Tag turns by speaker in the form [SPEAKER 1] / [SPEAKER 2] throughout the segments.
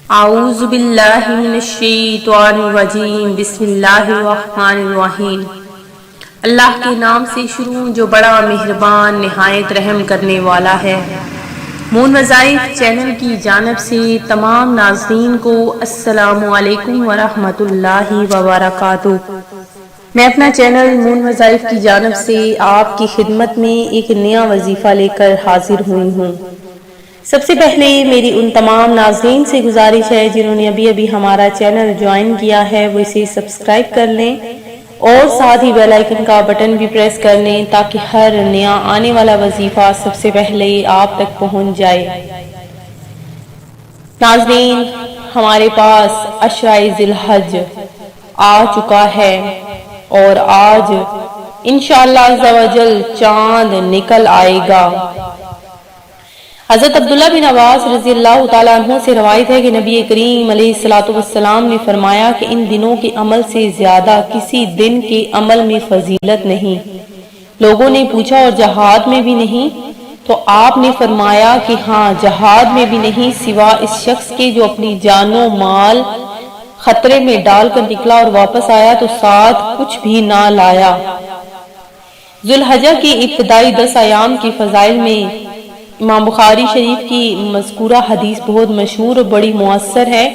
[SPEAKER 1] اعوذ باللہ من الشیطان الرجیم بسم اللہ الرحمن الرحیم۔ اللہ کے نام سے شروع جو بڑا مہربان نہایت رحم کرنے والا ہے۔ مون وظائف چینل کی جانب سے تمام ناظرین کو السلام علیکم ورحمۃ اللہ وبرکاتہ۔ میں اپنا چینل مون وظائف کی جانب سے آپ کی خدمت میں ایک نیا وظیفہ لے کر حاضر ہوئی ہوں۔ سب سے پہلے میری ان تمام ناظرین سے گزارش ہے جنہوں نے ابھی ہمارا چینل جوائن کیا ہے وہ اسے سبسکرائب کر لیں اور ساتھ ہی بیل آئیکن کا بٹن بھی پریس کر لیں تاکہ ہر نیا آنے والا وظیفہ سب سے پہلے آپ تک پہنچ جائے۔ ناظرین، ہمارے پاس عشرہ ذی الحج آ چکا ہے اور آج انشاءاللہ عز و جل چاند نکل آئے گا۔ حضرت عبداللہ بن عباس رضی اللہ تعالیٰ عنہ سے روایت ہے کہ نبی کریم علیہ الصلوۃ والسلام نے فرمایا کہ ان دنوں کے عمل سے زیادہ کسی دن کے عمل میں فضیلت نہیں۔ لوگوں نے پوچھا اور جہاد میں بھی نہیں؟ تو آپ نے فرمایا کہ ہاں، جہاد میں بھی نہیں سوا اس شخص کے جو اپنی جان و مال خطرے میں ڈال کر نکلا اور واپس آیا تو ساتھ کچھ بھی نہ لایا۔ ذو الحجہ کے ابتدائی 10 ایام کے فضائل میں امام بخاری شریف کی مذکورہ حدیث بہت مشہور اور بڑی مؤثر ہے۔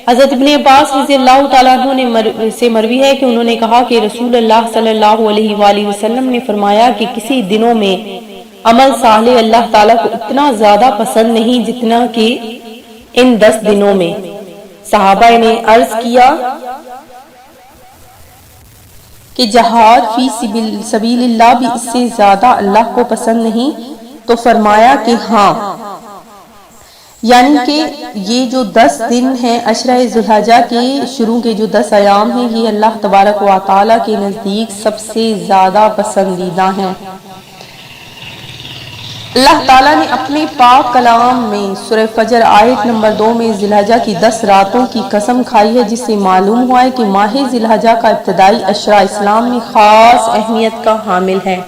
[SPEAKER 1] حضرت ابن عباس رضی اللہ تعالیٰ عنہ سے مروی ہے کہ انہوں نے کہا کہ رسول اللہ صلی اللہ علیہ وآلہ وسلم نے فرمایا کہ کسی دنوں میں عمل صالح اللہ تعالیٰ کو اتنا زیادہ پسند نہیں جتنا کہ ان 10 دنوں میں۔ صحابہ نے عرض کیا کہ جہاد فی سبیل اللہ بھی اس سے زیادہ اللہ کو پسند نہیں؟ تو فرمایا کہ ہاں، یعنی کہ یہ جو 10 دن ہیں عشرہ ذی الحجہ کے شروع کے جو 10 ایام ہیں یہ اللہ تبارک و تعالیٰ کے نزدیک سب سے زیادہ پسندیدہ ہیں۔ اللہ تعالیٰ نے اپنے پاک کلام میں سورہ فجر آیت نمبر 2 میں ذی الحجہ کی 10 راتوں کی قسم کھائی ہے، جس سے معلوم ہوا ہے کہ ماہ ذی الحجہ کا ابتدائی عشرہ اسلام میں خاص اہمیت کا حامل ہے۔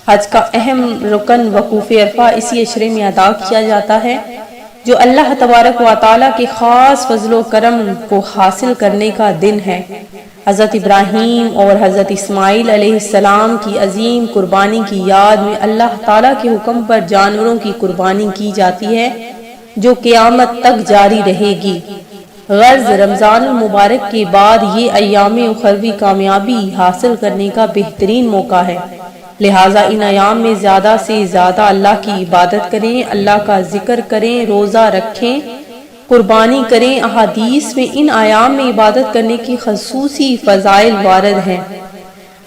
[SPEAKER 1] حج کا اہم رکن وقوف عرفہ اسی عشرے میں ادا کیا جاتا ہے، جو اللہ تبارک و تعالیٰ کے خاص فضل و کرم کو حاصل کرنے کا دن ہے۔ حضرت ابراہیم اور حضرت اسماعیل علیہ السلام کی عظیم قربانی کی یاد میں اللہ تعالیٰ کے حکم پر جانوروں کی قربانی کی جاتی ہے، جو قیامت تک جاری رہے گی۔ غرض رمضان المبارک کے بعد یہ ایام اخروی کامیابی حاصل کرنے کا بہترین موقع ہے، لہٰذا ان ایام میں زیادہ سے زیادہ اللہ کی عبادت کریں، اللہ کا ذکر کریں، روزہ رکھیں، قربانی کریں۔ احادیث میں ان ایام میں عبادت کرنے کی خصوصی فضائل وارد ہیں۔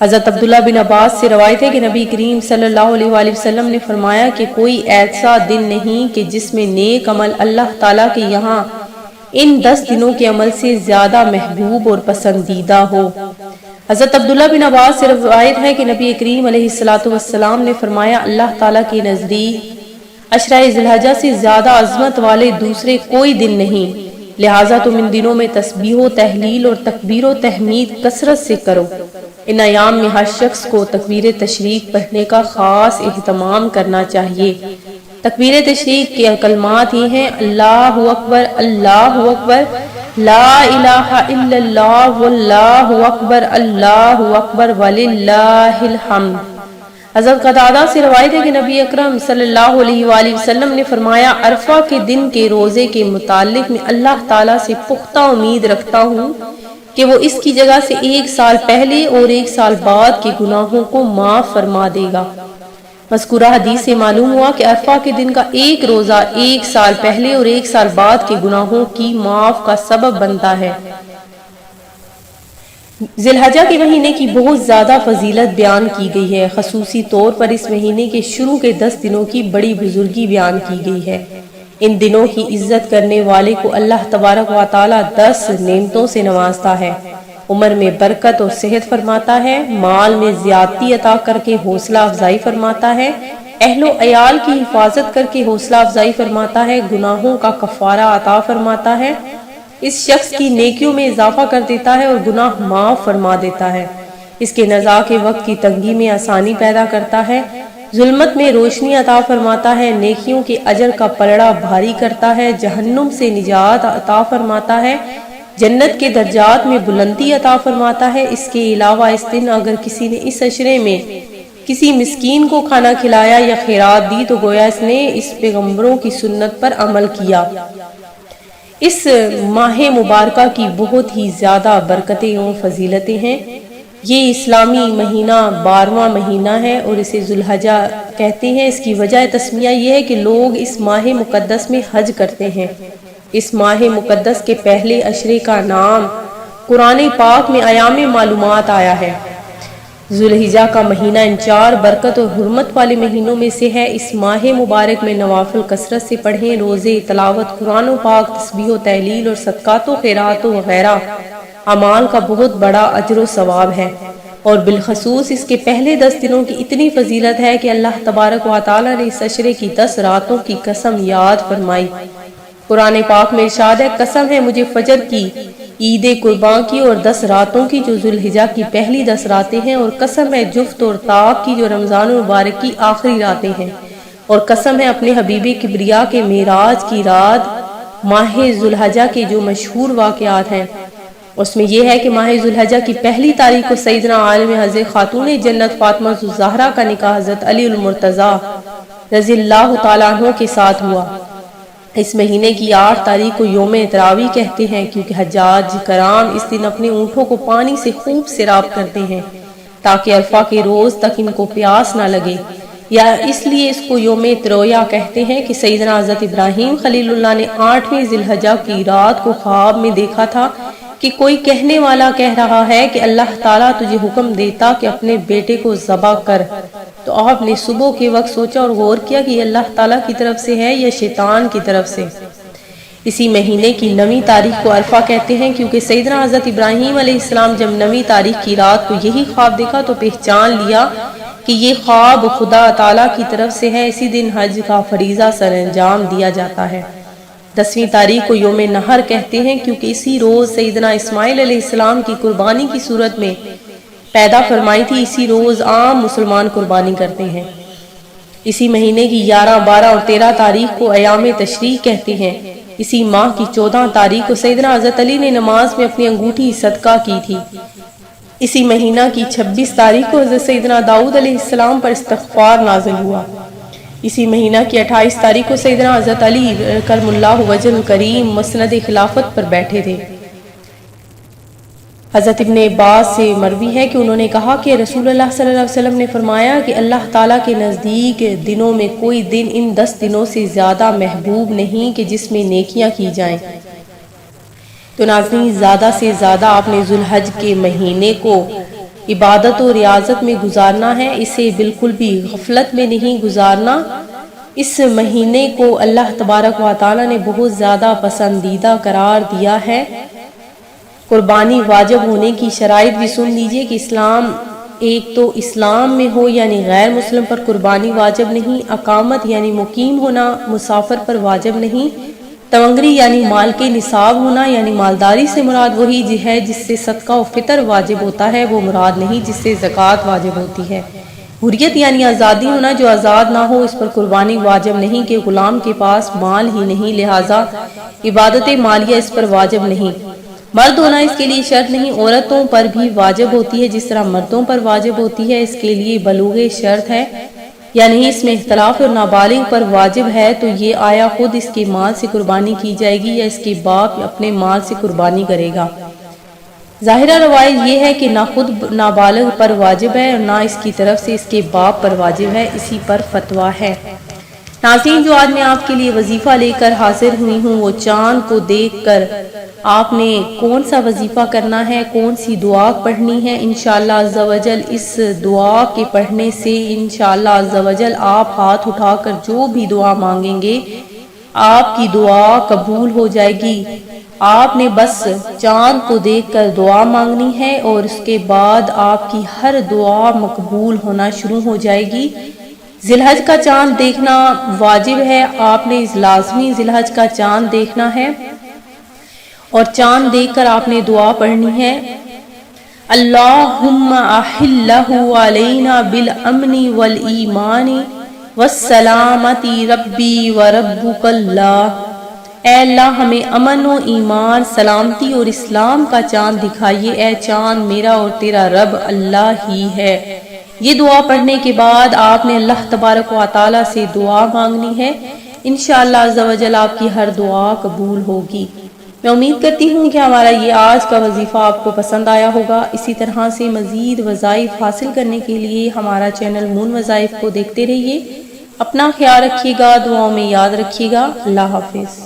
[SPEAKER 1] حضرت عبداللہ بن عباس سے روایت ہے کہ نبی کریم صلی اللہ علیہ وآلہ وسلم نے فرمایا کہ کوئی ایسا دن نہیں کہ جس میں نیک عمل اللہ تعالیٰ کے یہاں ان 10 دنوں کے عمل سے زیادہ محبوب اور پسندیدہ ہو۔ حضرت عبداللہ بن عباس سے روایت ہے کہ نبی کریم علیہ السلام نے فرمایا اللہ تعالیٰ کے نزدیک عشرہ ذی الحجہ سے زیادہ عظمت والے دوسرے کوئی دن نہیں، لہٰذا تم ان دنوں میں تسبیح و تہلیل اور تکبیر و تحمید کثرت سے کرو۔ ان ایام میں ہر شخص کو تکبیر تشریق پڑھنے کا خاص اہتمام کرنا چاہیے۔ تکبیر تشریق کے کلمات یہ ہیں: اللہ اکبر، اللہ اکبر، لا الہ الا اللہ، واللہ اکبر، اللہ اکبر، وللہ الحمد۔ حضرت قتادہ سے روایت ہے کہ نبی اکرم صلی اللہ علیہ وآلہ وسلم نے فرمایا عرفہ کے دن کے روزے کے متعلق میں اللہ تعالیٰ سے پختہ امید رکھتا ہوں کہ وہ اس کی جگہ سے 1 سال پہلے اور 1 سال بعد کے گناہوں کو معاف فرما دے گا۔ مذکورہ حدیث سے معلوم ہوا کہ عرفہ کے دن کا ایک روزہ 1 سال پہلے اور 1 سال بعد کے گناہوں کی معاف کا سبب بنتا ہے۔ ذی الحجہ کے مہینے کی بہت زیادہ فضیلت بیان کی گئی ہے، خصوصی طور پر اس مہینے کے شروع کے 10 دنوں کی بڑی بزرگی بیان کی گئی ہے۔ ان دنوں کی عزت کرنے والے کو اللہ تبارک و تعالیٰ 10 نعمتوں سے نوازتا ہے۔ عمر میں برکت اور صحت فرماتا ہے، مال میں زیادتی عطا کر کے حوصلہ افزائی فرماتا ہے، اہل و عیال کی حفاظت کر کے حوصلہ افزائی فرماتا ہے، گناہوں کا کفارہ عطا فرماتا ہے، اس شخص کی نیکیوں میں اضافہ کر دیتا ہے اور گناہ معاف فرما دیتا ہے، اس کے نزاع کے وقت کی تنگی میں آسانی پیدا کرتا ہے۔ ظلمت میں روشنی عطا فرماتا ہے، نیکیوں کے اجر کا پلڑا بھاری کرتا ہے، جہنم سے نجات عطا فرماتا ہے، جنت کے درجات میں بلندی عطا فرماتا ہے۔ اس کے علاوہ اس دن اگر کسی نے اس عشرے میں کسی مسکین کو کھانا کھلایا یا خیرات دی تو گویا اس نے اس پیغمبروں کی سنت پر عمل کیا۔ اس ماہ مبارکہ کی بہت ہی زیادہ برکتیں اور فضیلتیں ہیں۔ یہ اسلامی مہینہ 12واں مہینہ ہے اور اسے ذوالحجہ کہتے ہیں۔ اس کی وجہ تسمیہ یہ ہے کہ لوگ اس ماہ مقدس میں حج کرتے ہیں۔ اس ماہ مقدس کے پہلے عشرے کا نام قرآن پاک میں ایام معلومات آیا ہے۔ ذوالحجہ کا مہینہ ان 4 برکت اور حرمت والے مہینوں میں سے ہے۔ اس ماہ مبارک میں نوافل کثرت سے پڑھیں، روزے، تلاوت قرآن و پاک، تسبیح و تہلیل اور صدقات و خیرات وغیرہ اعمال کا بہت بڑا اجر و ثواب ہے، اور بالخصوص اس کے پہلے 10 دنوں کی اتنی فضیلت ہے کہ اللہ تبارک و تعالی نے اس عشرے کی 10 راتوں کی قسم یاد فرمائی۔ قرآن پاک میں ارشاد ہے، قسم ہے مجھے فجر کی، عید قرباں کی اور 10 راتوں کی جو ذوالحجہ کی پہلی 10 راتیں ہیں، اور قسم ہے جفت اور طاق کی جو رمضان المبارک کی آخری راتیں ہیں، اور قسم ہے اپنے حبیب کبریا کے معراج کی رات۔ ماہ ذوالحجہ کے جو مشہور واقعات ہیں اس میں یہ ہے کہ ماہ ذوالحجہ کی پہلی تاریخ کو سیدنا عالم حضرت خاتون جنت فاطمہ الزہرا کا نکاح حضرت علی المرتضیٰ رضی اللہ تعالیٰ عنہ کے ساتھ ہوا۔ اس مہینے کی 8 تاریخ کو یوم تراویح کہتے ہیں، کیونکہ حجاج کرام اس دن اپنے اونٹوں کو پانی سے خوب سیراب کرتے ہیں تاکہ عرفہ کے روز تک ان کو پیاس نہ لگے، یا اس لیے اس کو یوم ترویہ کہتے ہیں کہ سیدنا حضرت ابراہیم خلیل اللہ نے 8ویں ذوالحجہ کی رات کو خواب میں دیکھا تھا کہ کوئی کہنے والا کہہ رہا ہے کہ اللہ تعالیٰ تجھے حکم دیتا کہ اپنے بیٹے کو ذبح کر، تو آپ نے صبح کے وقت سوچا اور غور کیا کہ یہ اللہ تعالیٰ کی طرف سے ہے یا شیطان کی طرف سے۔ اسی مہینے کی 9ویں تاریخ کو عرفہ کہتے ہیں، کیونکہ سیدنا حضرت ابراہیم علیہ السلام جب 9ویں تاریخ کی رات کو یہی خواب دیکھا تو پہچان لیا کہ یہ خواب خدا تعالیٰ کی طرف سے ہے۔ اسی دن حج کا فریضہ سر انجام دیا جاتا ہے۔ 10ویں تاریخ کو یوم نحر کہتے ہیں، کیونکہ اسی روز سیدنا اسماعیل علیہ السلام کی قربانی کی صورت میں پیدا فرمائی تھی۔ اسی روز عام مسلمان قربانی کرتے ہیں۔ اسی مہینے کی 11، 12 اور 13 تاریخ کو ایام تشریق کہتے ہیں۔ اسی ماہ کی 14 تاریخ کو سیدنا حضرت علی نے نماز میں اپنی انگوٹھی صدقہ کی تھی۔ اسی مہینہ کی 26 تاریخ کو حضرت سیدنا داؤد علیہ السلام پر استغفار نازل ہوا۔ اسی مہینہ کی 28 تاریخ کو سیدنا حضرت علی کرم اللہ وجہ الکریم مسند خلافت پر بیٹھے تھے۔ حضرت ابن عباس سے مروی ہے کہ انہوں نے کہا کہ رسول اللہ صلی اللہ علیہ وسلم نے فرمایا کہ اللہ تعالیٰ کے نزدیک دنوں میں کوئی دن ان 10 دنوں سے زیادہ محبوب نہیں کہ جس میں نیکیاں کی جائیں۔ تو ناظرین، زیادہ سے زیادہ آپ نے ذوالحج کے مہینے کو عبادت و ریاضت میں گزارنا ہے، اسے بالکل بھی غفلت میں نہیں گزارنا۔ اس مہینے کو اللہ تبارک و تعالیٰ نے بہت زیادہ پسندیدہ قرار دیا ہے۔ قربانی واجب ہونے کی شرائط بھی سن لیجئے کہ ایک تو اسلام میں ہو یعنی غیر مسلم پر قربانی واجب نہیں، اقامت یعنی مقیم ہونا مسافر پر واجب نہیں، تونگری یعنی مال کے نصاب ہونا یعنی مالداری سے مراد وہی ہے جس سے صدقہ و فطر واجب ہوتا ہے، وہ مراد نہیں جس سے زکوٰۃ واجب ہوتی ہے۔ حریت یعنی آزادی ہونا، جو آزاد نہ ہو اس پر قربانی واجب نہیں کہ غلام کے پاس مال ہی نہیں، لہٰذا عبادت مالیہ اس پر واجب نہیں۔ مرد ہونا اس کے لیے شرط نہیں، عورتوں پر بھی واجب ہوتی ہے جس طرح مردوں پر واجب ہوتی ہے، اس کے لیے بلوغ شرط ہے یا نہیں، اس میں اختلاف، اور نابالغ پر واجب ہے تو یہ آیا خود اس کے مال سے قربانی کی جائے گی یا اس کے باپ اپنے مال سے قربانی کرے گا۔ ظاہرہ روایت یہ ہے کہ نہ خود نابالغ پر واجب ہے اور نہ اس کی طرف سے اس کے باپ پر واجب ہے، اسی پر فتویٰ ہے۔ ناظرین، جو آج میں آپ کے لیے وظیفہ لے کر حاضر ہوئی ہوں وہ چاند کو دیکھ کر آپ نے کون سا وظیفہ کرنا ہے، کون سی دعا پڑھنی ہے، انشاءاللہ عز و جل اس دعا کے پڑھنے سے انشاءاللہ عز و جل آپ ہاتھ اٹھا کر جو بھی دعا مانگیں گے آپ کی دعا قبول ہو جائے گی۔ آپ نے بس چاند کو دیکھ کر دعا مانگنی ہے اور اس کے بعد آپ کی ہر دعا مقبول ہونا شروع ہو جائے گی۔ ذی الحج کا چاند دیکھنا واجب ہے، آپ نے لازمی ذی الحج کا چاند دیکھنا ہے اور چاند دیکھ کر آپ نے دعا پڑھنی ہے۔ اللہم احلہ علینا بالامن والایمان والسلامتی ربی وربک اللہ۔ اے اللہ ہمیں امن و ایمان، سلامتی اور اسلام کا چاند دکھائیے، اے چاند میرا اور تیرا رب اللہ ہی ہے۔ یہ دعا پڑھنے کے بعد آپ نے اللہ تبارک و تعالی سے دعا مانگنی ہے، انشاءاللہ عز و جل آپ کی ہر دعا قبول ہوگی۔ میں امید کرتی ہوں کہ ہمارا یہ آج کا وظیفہ آپ کو پسند آیا ہوگا۔ اسی طرح سے مزید وظائف حاصل کرنے کے لیے ہمارا چینل مون وظائف کو دیکھتے رہیے۔ اپنا خیال رکھیے گا، دعاؤں میں یاد رکھیے گا۔ اللہ حافظ۔